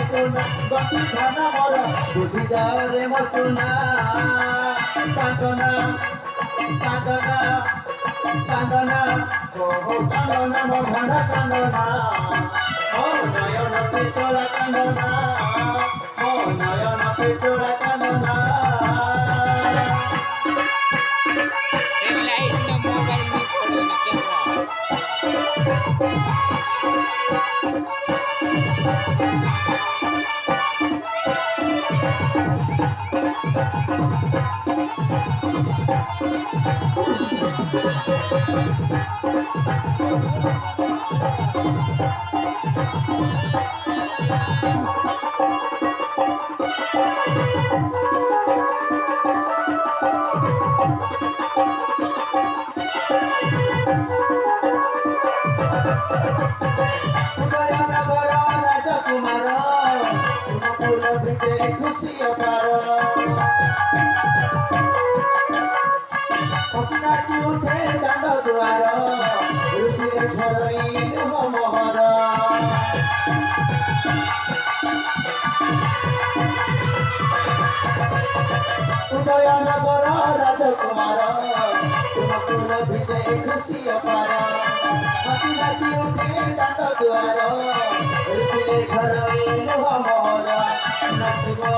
সোনা গতি খানা মর বুঝি যাও রে মো সোনা কান্দনা কান্দনা কান্দনা ও কান্দনা মো ঘন কান্দনা ও নয়ন পিতলা কান্দনা ও নয়ন পিতলা কান্দনা लाइट ना मोबाइल में पड़ो ना উদয়নগর রাজকুমার তুমকুল ভিজে খুশি অপার হসি নাচি উঠে দাণ্ড দুয়ার ঋষির ঝরই মোহর উদয়নগর রাজকুমার তুমকুল ভিজে খুশি অপার হসি নাচি উঠে দাণ্ড দুয়ার ঋষির ঝরই মোহর নাচিব